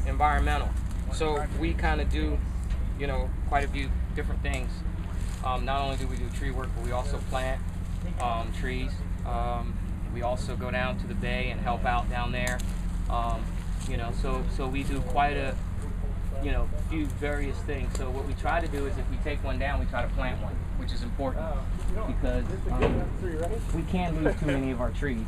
environmental. So we kind of do, quite a few different things. Not only do we do tree work, but we also plant trees. We also go down to the bay and help out down there. So we do quite a, few various things. So what we try to do is if we take one down, we try to plant one, which is important because we can't lose too many of our trees.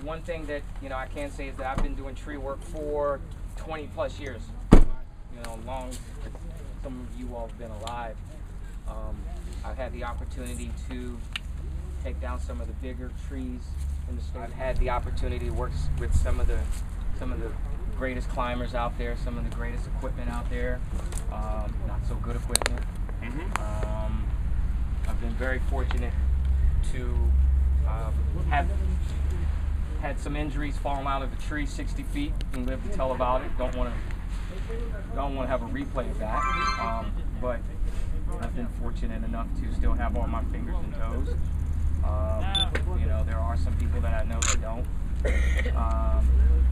One thing that I can say is that I've been doing tree work for 20 plus years. Long as some of you all have been alive. I've had the opportunity to take down some of the bigger trees in the state. I've had the opportunity to work with some of the greatest climbers out there, some of the greatest equipment out there, not so good equipment. I've been very fortunate to have had some injuries, falling out of a tree 60 feet and live to tell about it. Don't want to have a replay of that, but I've been fortunate enough to still have all my fingers and toes. There are some people that I know that don't.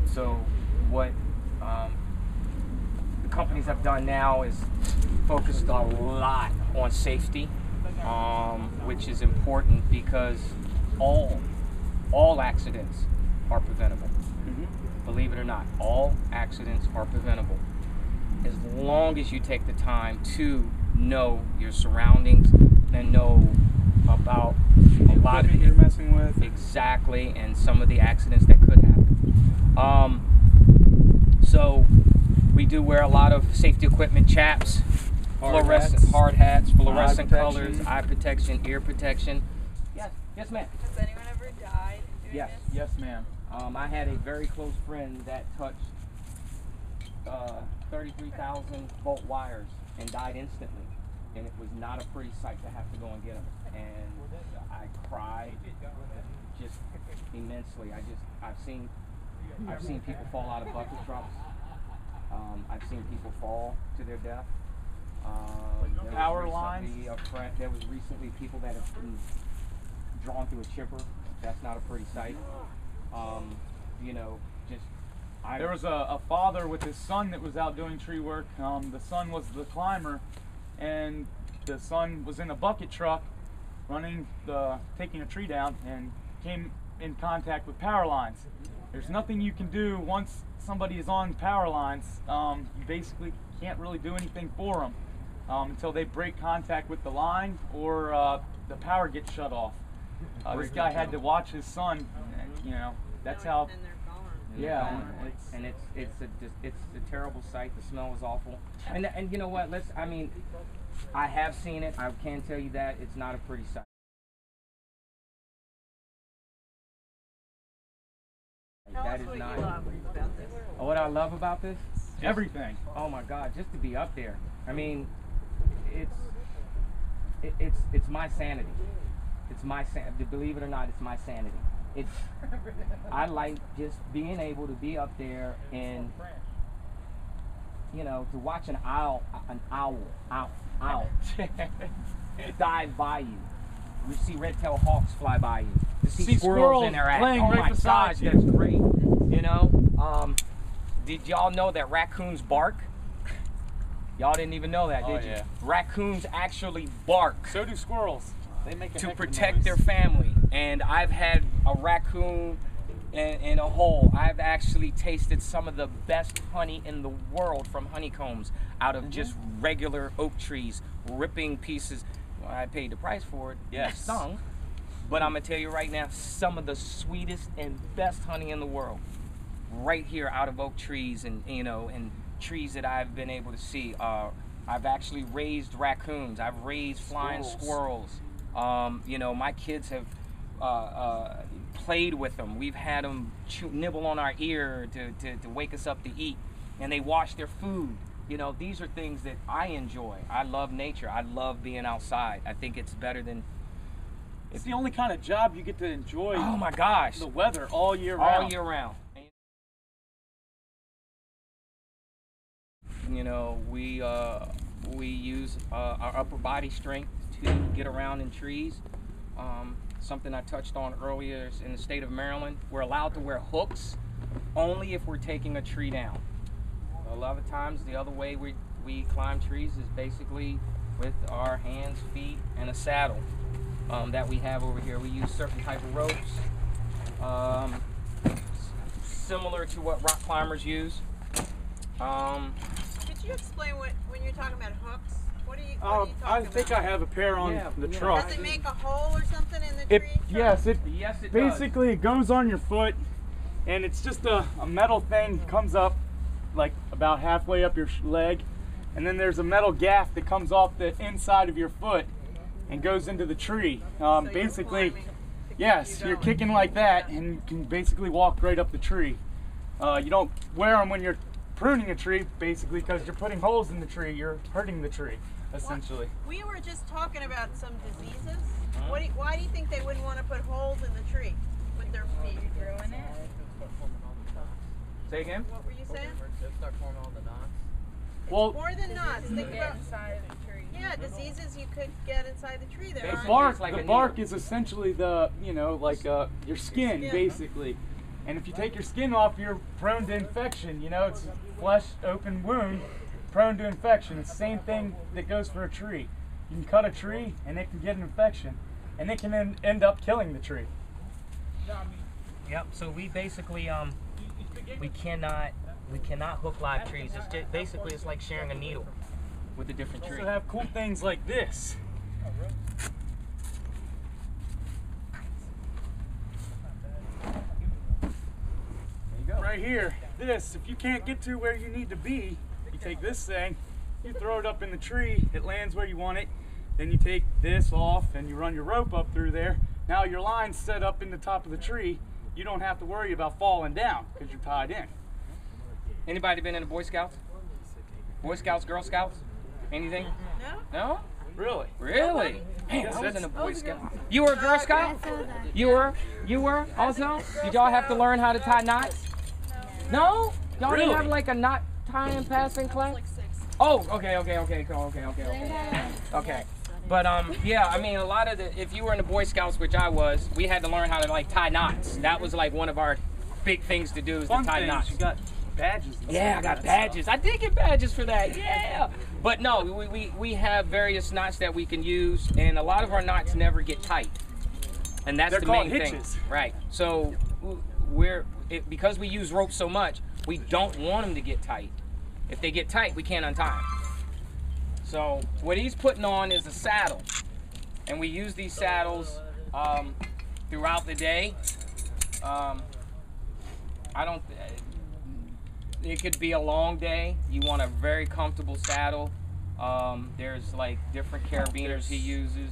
So what the companies have done now is focused a lot on safety, which is important because all accidents are preventable. Believe it or not, all accidents are preventable as long as you take the time to know your surroundings and know about a lot of you're messing with. Exactly, and some of the accidents that could happen. So we do wear a lot of safety equipment, chaps, hard hats, fluorescent colors, eye protection, ear protection. Yes, ma'am. Has anyone ever died doing this? Yes, ma'am. I had a very close friend that touched 33,000 volt wires and died instantly, and it was not a pretty sight to have to go and get him. And I cried just immensely. I've seen people fall out of bucket trucks. I've seen people fall to their death. Power lines. There was recently people that have been drawn through a chipper. That's not a pretty sight. There was a father with his son that was out doing tree work. The son was the climber, and the son was in a bucket truck taking a tree down, and came in contact with power lines. There's nothing you can do once somebody is on power lines. You basically can't really do anything for them until they break contact with the line or the power gets shut off. This guy had to watch his son, that's how. And they're gone. Yeah, it's a terrible sight. The smell is awful. And you know what? I have seen it. I can tell you that it's not a pretty sight. That is not. What I love about this? Everything. Oh my God! Just to be up there. It's my sanity. It's my sanity. Believe it or not, it's my sanity. I like just being able to be up there and to watch an owl dive by you. We see red-tailed hawks fly by you. To see squirrels interact. Oh my gosh, that's great. Did y'all know that raccoons bark? Y'all didn't even know that, did you? Yeah. Raccoons actually bark. So do squirrels. They make a to heck of a protect noise. their family. And I've had a raccoon in a hole. I've actually tasted some of the best honey in the world from honeycombs out of just regular oak trees, ripping pieces. Well, I paid the price for it. Yes. It stung. But I'm gonna tell you right now, some of the sweetest and best honey in the world, right here out of oak trees, and and trees that I've been able to see. I've actually raised raccoons. I've raised flying squirrels. My kids have played with them. We've had them nibble on our ear to wake us up to eat, and they wash their food. These are things that I enjoy. I love nature. I love being outside. I think it's better than. It's the only kind of job you get to enjoy. Oh my gosh! The weather all year round. All year round. We use our upper body strength to get around in trees. something I touched on earlier is in the state of Maryland, we're allowed to wear hooks only if we're taking a tree down. A lot of times the other way we climb trees is basically with our hands, feet, and a saddle that we have over here. We use certain type of ropes, similar to what rock climbers use. Could you explain when you're talking about hooks? What are you talking about? I think I have a pair on the truck. Does it make a hole or something in the tree? Yes, it basically does. It goes on your foot, and it's just a metal thing, comes up like about halfway up your leg, and then there's a metal gaff that comes off the inside of your foot and goes into the tree. So Basically, yes, you're kicking like that, and you can basically walk right up the tree. You don't wear them when you're pruning a tree, basically, because you're putting holes in the tree. You're hurting the tree, essentially. We were just talking about some diseases. Why do you think they wouldn't want to put holes in the tree with their feet? Ruin it. Say again? What were you saying? Start forming all the knots. Well, More than knots. Think Get about inside of the tree. yeah, diseases you could get inside the tree. There Basically, aren't. it's like the a bark needle. is essentially the, your skin, basically. And if you take your skin off, you're prone to infection. It's a flesh, open wound, prone to infection. It's the same thing that goes for a tree. You can cut a tree, and it can get an infection, and it can end up killing the tree. Yep. So we basically we cannot hook live trees. It's just, basically it's like sharing a needle with a different We tree. also have cool things like this. Right here, this, if you can't get to where you need to be, you take this thing, you throw it up in the tree, it lands where you want it, then you take this off and you run your rope up through there. Now your line's set up in the top of the tree, you don't have to worry about falling down because you're tied in. Anybody been in a Boy Scouts? Boy Scouts, Girl Scouts? Anything? No? No? Really? Really? Man, I was in a Boy Scout. You were a Girl Scout? You were also? Did y'all have to learn how to tie knots? No? Y'all Really? didn't have like a knot tying passing class? Oh, okay. But yeah, I mean, a lot of if you were in the Boy Scouts, which I was, we had to learn how to like tie knots. That was like one of our big things to do is to tie knots. You got badges. Yeah, I got badges. I did get badges for that. Yeah. But no, we have various knots that we can use, and a lot of our knots never get tight. And that's They're the called main hitches. thing. Right. So because we use rope so much, we don't want them to get tight. If they get tight, we can't untie them. So what he's putting on is a saddle, and we use these saddles throughout the day. It could be a long day. You want a very comfortable saddle. There's like different carabiners he uses.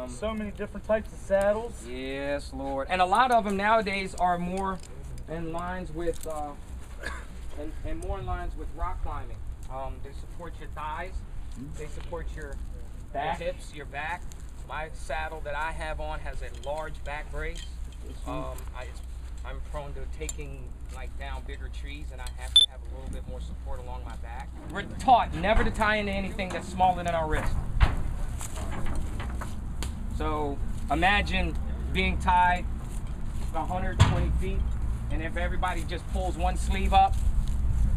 So many different types of saddles. Yes, Lord. And a lot of them nowadays are more in lines with and more in lines with rock climbing. They support your thighs. They support your Back. hips, your back. My saddle that I have on has a large back brace. I'm prone to taking like down bigger trees, and I have to have a little bit more support along my back. We're taught never to tie into anything that's smaller than our wrist. So imagine being tied 120 feet, and if everybody just pulls one sleeve up,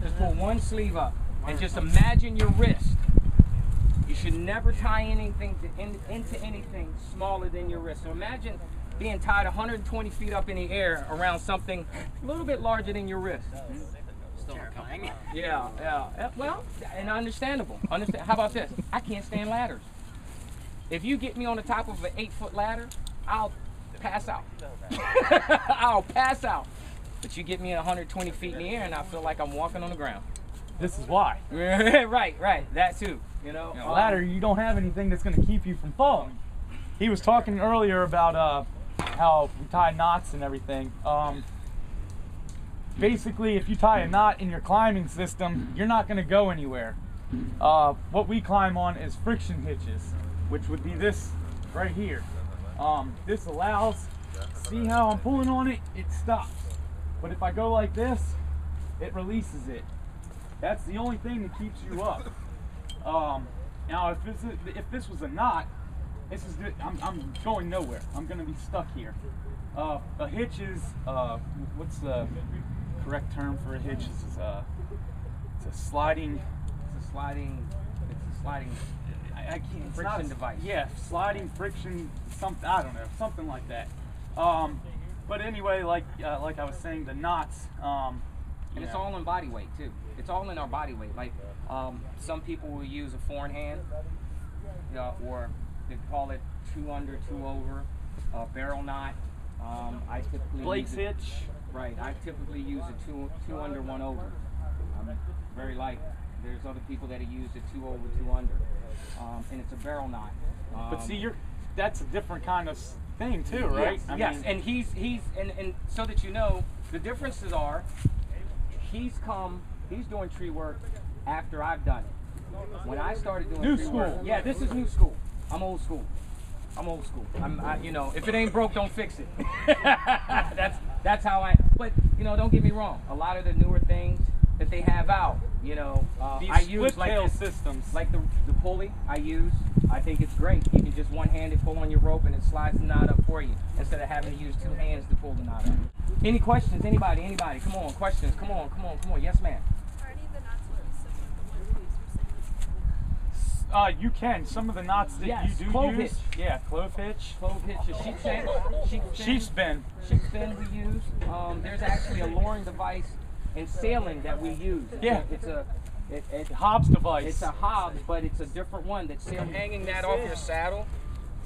just pull one sleeve up, and just imagine your wrist. You should never tie anything into anything smaller than your wrist. So imagine being tied 120 feet up in the air around something a little bit larger than your wrist. Still terrifying. Yeah. Well, and understandable. How about this? I can't stand ladders. If you get me on the top of an 8-foot ladder, I'll pass out. I'll pass out. But you get me at 120 feet in the air, and I feel like I'm walking on the ground. This is why. Right. That too. You know. A ladder, you don't have anything that's going to keep you from falling. He was talking earlier about how we tie knots and everything. Basically, if you tie a knot in your climbing system, you're not going to go anywhere. What we climb on is friction hitches, which would be this right here. This allows, see how I'm pulling on it? It stops. But if I go like this, it releases it. That's the only thing that keeps you up. Now, if this was a knot, This is good. I'm going nowhere. I'm gonna be stuck here. A hitch is what's the correct term for a hitch? It's a sliding. It's a sliding. I can't. Friction device. Yeah, sliding friction. Something. I don't know. Something like that. But anyway, like I was saying, the knots. And it's all in body weight too. It's all in our body weight. Like some people will use a 4-in-hand, or they call it 2 under, 2 over, barrel knot. I typically Blake's hitch. Right. I typically use a 2 under, 1 over. I'm very light. There's other people that use a 2 over, 2 under, and it's a barrel knot. But see, that's a different kind of thing too, right? Yes. Yes. And he's so that you know, the differences are, he's doing tree work after I've done it. When I started doing New tree school. work, yeah, this is new school. I'm old school. If it ain't broke, don't fix it. that's how I. But don't get me wrong. A lot of the newer things that they have out, I use tail systems, like the pulley. I think it's great. You can just one-handed pull on your rope and it slides the knot up for you instead of having to use 2 hands to pull the knot up. Any questions? Anybody? Come on, questions. Come on. Yes, ma'am. Are any of the knots going to be similar to the ones we were saying? You can. Some of the knots that Yes, you do clove use. hitch. Yeah, clove hitch. Clove hitch, a sheep spin. Sheep spin. We use. There's actually a luring device in sailing that we use. Yeah. It's a Hobbs device. It's a Hobbs, but it's a different one that's hanging that off your saddle.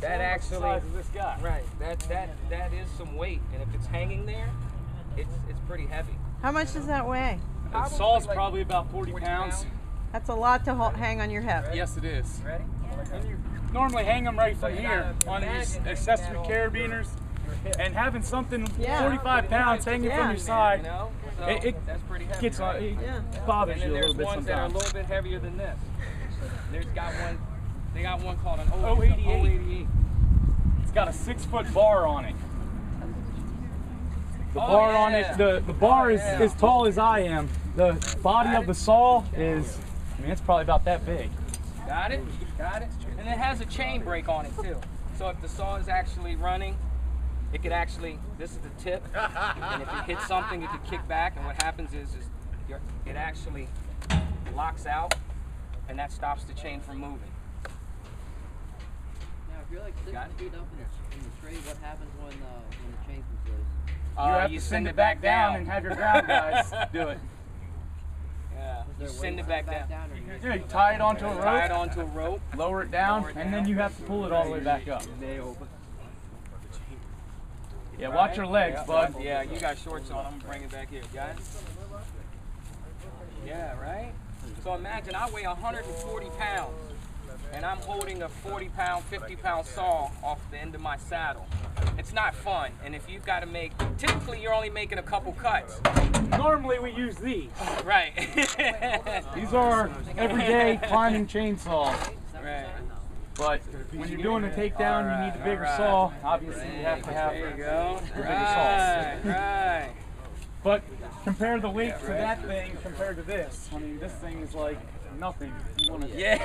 That actually, the size of this guy. right? That is some weight, and if it's hanging there, it's pretty heavy. How much does that weigh? The saw's probably about 40 pounds. That's a lot to hang on your hip. Yes, it is. Ready? And you normally hang them right from you here gotta on these imagine accessory that carabiners, and having something Yeah. 45 pounds hanging from your side, So it that's pretty heavy. gets right? it bothers And then you a there's little bit ones that are a sometimes. little bit heavier than this. They got one called an 088. It's got a 6-foot bar on it. The bar on it, the bar is as tall as I am. The body of the saw is, it's probably about that big. Got it? And it has a chain brake on it too. So if the saw is actually running, it could actually, this is the tip, and if you hit something, it could kick back, and what happens is it actually locks out, and that stops the chain from moving. Now, if you're like 6 Got it? feet up in the tree, what happens when the chain comes loose? You have to send it back down and have your ground guys do it. Yeah, Is you there a way send to it put back back down. or you Yeah, you tie it onto a Tie it rope, onto a rope. lower it down, Lower it and then down. you have to pull it all the way back up. They open. Yeah, watch your legs, bud. Yeah, you got shorts on. I'm gonna bring it back here, guys. Yeah, right? So imagine I weigh 140 pounds, and I'm holding a 40-pound, 50-pound saw off the end of my saddle. It's not fun, and if you've got to typically you're only making a couple cuts. Normally we use these. Right. These are everyday climbing chainsaws. Right. But when you're doing a takedown, you need a bigger saw. Obviously, you have to have There you go. bigger saws. Right. But compare the weight to that thing compared to this. I mean, this thing is like nothing. You wanna, Yeah.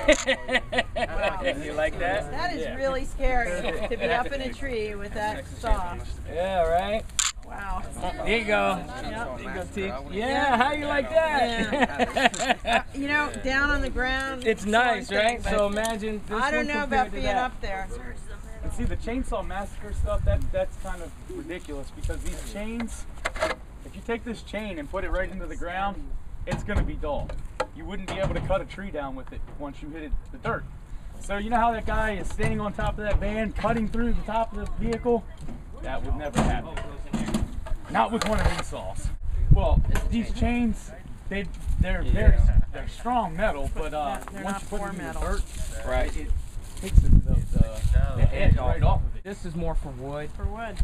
You like that? That is really scary to be up in a tree with that saw. Yeah, right? Wow. There you go. There you go, T. Yeah, how you like that? Down on the ground. It's nice, right? So imagine this I don't one know compared about to being that. up there. And see, the Chainsaw Massacre stuff, that's kind of ridiculous because these chains, if you take this chain and put it right into the ground, it's going to be dull. You wouldn't be able to cut a tree down with it once you hit the dirt. So you know how that guy is standing on top of that van, cutting through the top of the vehicle? That would never happen. Not with one of these saws. Well, these chains, they're strong metal, but They're once not you put for it in the metal. dirt, Right. it takes the edge right off of it. This is more for wood. For wood.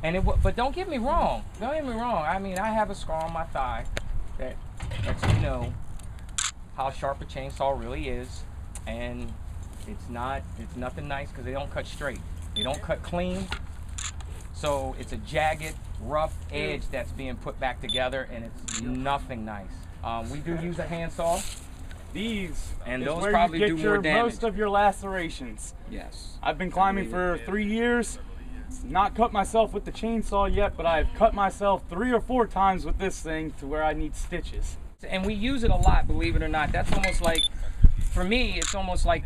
And but don't get me wrong. Don't get me wrong. I mean, I have a scar on my thigh that lets you know how sharp a chainsaw really is, and it's nothing nice because they don't cut straight. They don't cut clean. So it's a jagged, rough edge that's being put back together, and it's nothing nice. We do use a handsaw. These And is those where probably you do get more your damage. most of your lacerations. Yes. I've been climbing for 3 years. Not cut myself with the chainsaw yet, but I've cut myself 3 or 4 times with this thing to where I need stitches. And we use it a lot, believe it or not. That's almost like, for me, it's almost like,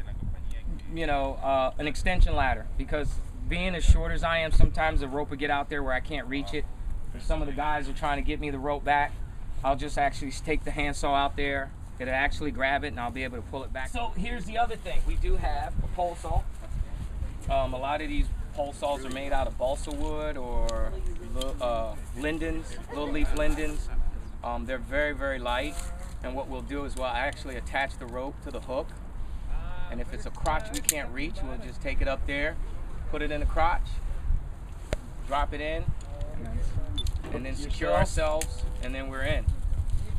you know, an extension ladder. Because being as short as I am, sometimes the rope will get out there where I can't reach it. If some of the guys are trying to get me the rope back, I'll just actually take the handsaw out there. It'll actually grab it, and I'll be able to pull it back. So here's the other thing. We do have a pole saw. A lot of these pole saws are made out of balsa wood or lindens, little leaf lindens. They're very, very light. And what we'll do is we'll actually attach the rope to the hook. And if it's a crotch we can't reach, we'll just take it up there, put it in the crotch, drop it in, and then secure ourselves, and then we're in.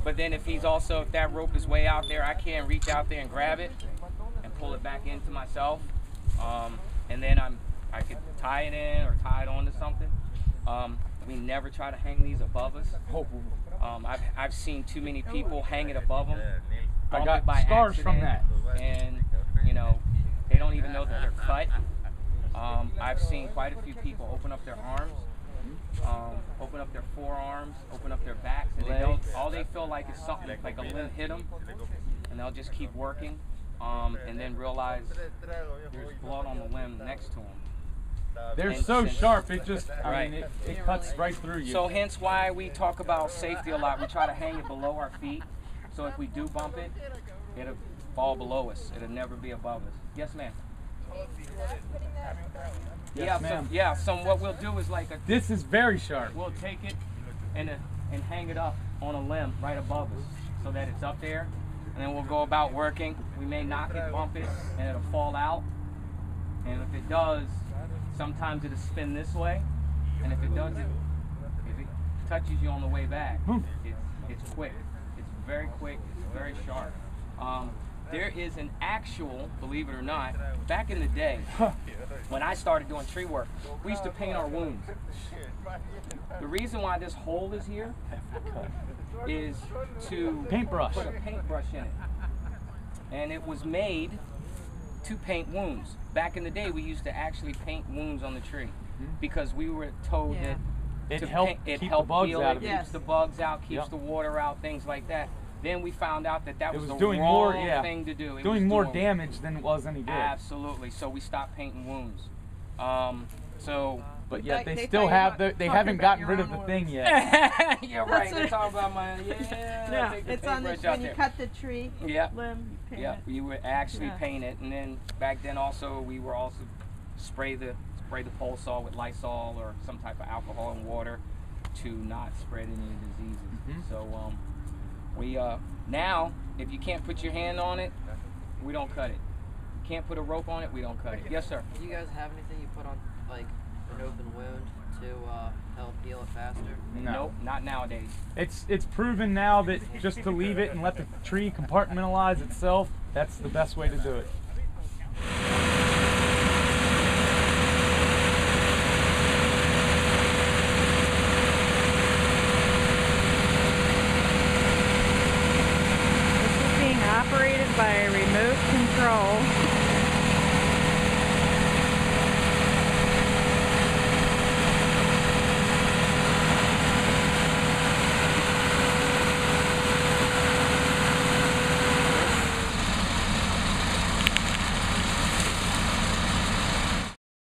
But then if that rope is way out there, I can't reach out there and grab it and pull it back into myself. And then I could tie it in or tie it onto something. We never try to hang these above us. I've seen too many people hang it above them. I got by scars from accident, that. and you know, they don't even know that they're cut. I've seen quite a few people open up their arms, open up their forearms, open up their backs, and all they feel like is something like a limb hit them, and they'll just keep working, and then realize there's blood on the limb next to them. They're so sharp, it just, I mean, it cuts right through you. So hence why we talk about safety a lot. We try to hang it below our feet, so if we do bump it, it'll fall below us. It'll never be above us. Yes, ma'am. Yes, ma'am. So what we'll do is This is very sharp. we'll take it and hang it up on a limb right above us so that it's up there, and then we'll go about working. We may knock it, bump it, and it'll fall out. And if it does, sometimes it'll spin this way, and if it doesn't, if it touches you on the way back, it's quick. It's very quick. It's very sharp. There is an actual, believe it or not, back in the day, when I started doing tree work, we used to paint our wounds. The reason why this hole is here is to Paintbrush. put a paintbrush in it. And it was made to paint wounds. Back in the day, we used to actually paint wounds on the tree because we were told that It helped keep the bugs heal out it, of it. keeps the bugs out, keeps the water out, things like that. Then we found out that was the doing wrong more, thing to do. It doing was more damage than it was any good. Absolutely. So we stopped painting wounds. But yet They they still thought you have were they talking haven't about gotten your rid of own the thing wounds. yet. You're right. They're talking about my take the It's on the, paintbrush out when you there. cut the tree Yep. limb, you paint Yeah, it. we would actually paint it, and then back then also we were also spray the pole saw with Lysol or some type of alcohol and water to not spread any diseases. So we now if you can't put your hand on it, we don't cut it. Can't put a rope on it, we don't cut it. Yes, sir. Do you guys have anything you put on, like, an open wound to help heal it faster? No. Nope, not nowadays. It's proven now that just to leave it and let the tree compartmentalize itself, that's the best way to do it. This is being operated by a remote control.